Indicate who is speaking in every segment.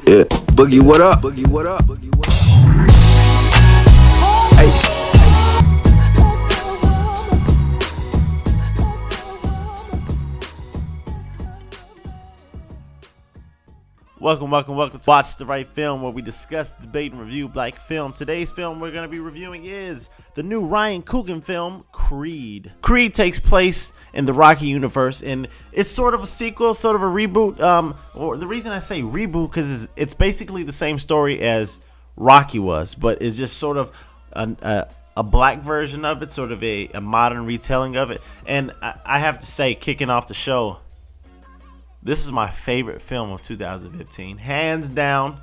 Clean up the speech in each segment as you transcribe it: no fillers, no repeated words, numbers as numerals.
Speaker 1: Yeah, Boogie, what up? Boogie, what up? Boogie, what up? Hey.
Speaker 2: Welcome to Watch the Right Film, where we discuss, debate, and review black film. Today's film we're going to be reviewing is the new Ryan Coogler film, Creed. Creed takes place in the Rocky universe, and it's sort of a sequel, sort of a reboot. Or the reason I say reboot, because it's basically the same story as Rocky was, but it's just sort of a black version of it, sort of a modern retelling of it. And I have to say, kicking off the show, this is my favorite film of 2015. Hands down,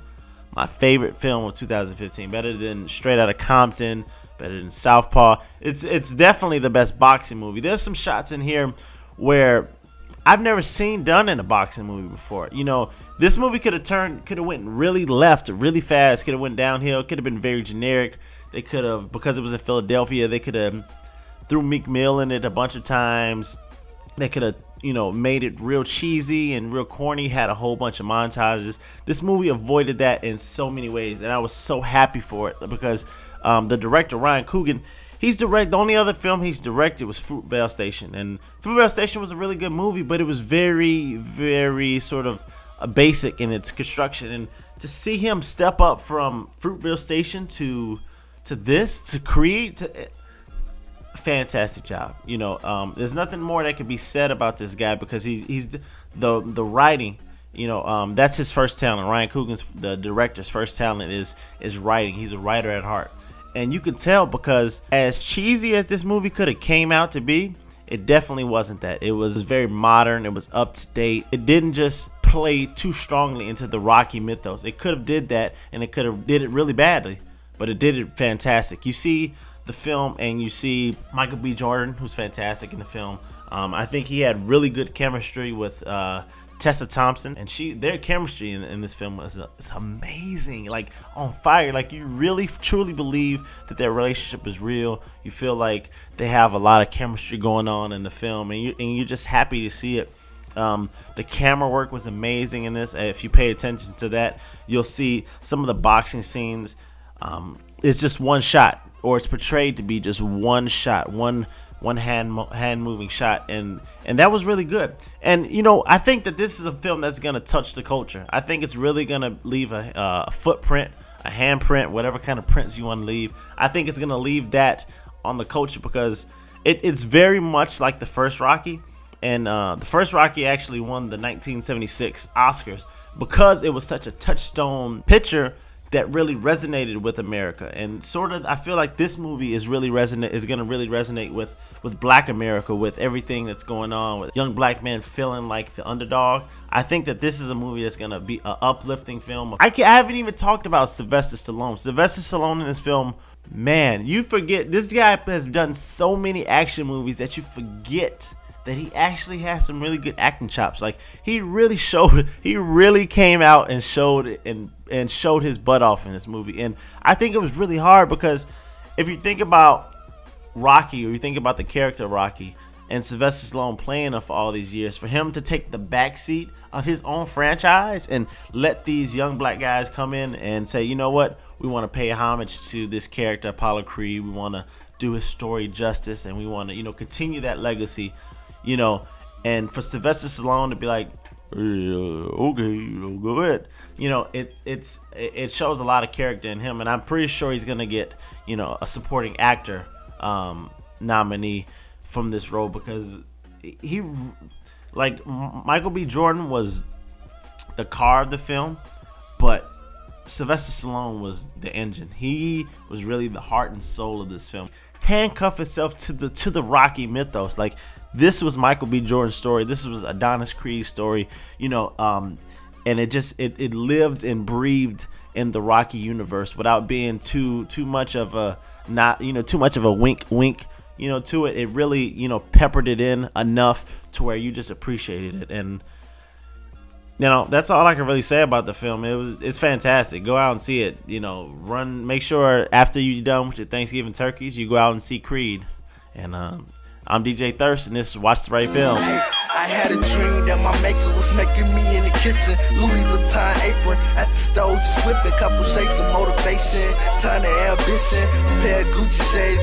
Speaker 2: my favorite film of 2015. Better than Straight Outta Compton, better than Southpaw. It's definitely the best boxing movie. There's some shots in here where I've never seen done in a boxing movie before. You know, this movie could have went really left, really fast, could have went downhill, could have been very generic. They could have, because it was in Philadelphia, they could have threw Meek Mill in it a bunch of times. They could have, made it real cheesy and real corny, had a whole bunch of montages. This movie avoided that in so many ways, and I was so happy for it because the director, Ryan Coogler, the only other film he's directed was Fruitvale Station, and Fruitvale Station was a really good movie, but it was very, very sort of basic in its construction, and to see him step up from Fruitvale Station to Creed, fantastic job. There's nothing more that can be said about this guy because he's the writing. That's his first talent. Ryan Coogler's, the director's first talent is writing. He's a writer at heart, and you can tell because as cheesy as this movie could have came out to be, it definitely wasn't that. It was very modern. It was up to date. It didn't just play too strongly into the Rocky mythos. It could have did that, and it could have did it really badly, but it did it fantastic. You see the film and you see Michael B. Jordan, who's fantastic in the film. I think he had really good chemistry with Tessa Thompson, and their chemistry in this film is amazing, like on fire. Like you really truly believe that their relationship is real. You feel like they have a lot of chemistry going on in the film, and you're just happy to see it. The camera work was amazing in this. If you pay attention to that, you'll see some of the boxing scenes. It's just one shot, or it's portrayed to be just one shot, one hand moving shot, and that was really good. And I think that this is a film that's gonna touch the culture. I think it's really gonna leave a footprint, a handprint, whatever kind of prints you want to leave. I think it's gonna leave that on the culture because it's very much like the first Rocky. And the first Rocky actually won the 1976 Oscars because it was such a touchstone picture that really resonated with America, and sort of I feel like this movie is going to really resonate with Black America, with everything that's going on with young black men feeling like the underdog. I think that this is a movie that's going to be an uplifting film. I haven't even talked about Sylvester Stallone. Sylvester Stallone in this film, man, you forget this guy has done so many action movies that you forget that he actually has some really good acting chops. Like he really came out and showed his butt off in this movie. And I think it was really hard because if you think about Rocky, or you think about the character of Rocky and Sylvester Stallone playing for all these years, for him to take the backseat of his own franchise and let these young black guys come in and say, you know what, we want to pay homage to this character, Apollo Creed. We want to do his story justice, and we want to, continue that legacy. And for Sylvester Stallone to be like, okay, go ahead. It shows a lot of character in him, and I'm pretty sure he's gonna get, a supporting actor nominee from this role because he, like Michael B. Jordan was the car of the film, but Sylvester Stallone was the engine. He was really the heart and soul of this film. Handcuff itself to the Rocky mythos. Like this was Michael B. Jordan's story. This was Adonis Creed's story. And it lived and breathed in the Rocky universe without being too much of a wink to it. It really peppered it in enough to where you just appreciated it. And that's all I can really say about the film. It's fantastic. Go out and see it. Make sure after you're done with your Thanksgiving turkeys, you go out and see Creed. And I'm DJ Thirst, and this is Watch the Right Film.
Speaker 3: I had a dream that my maker was making me in the kitchen. Louis Vuitton apron at
Speaker 1: the stove, just whipping. Couple shakes of motivation, ton of ambition. A pair of Gucci shades,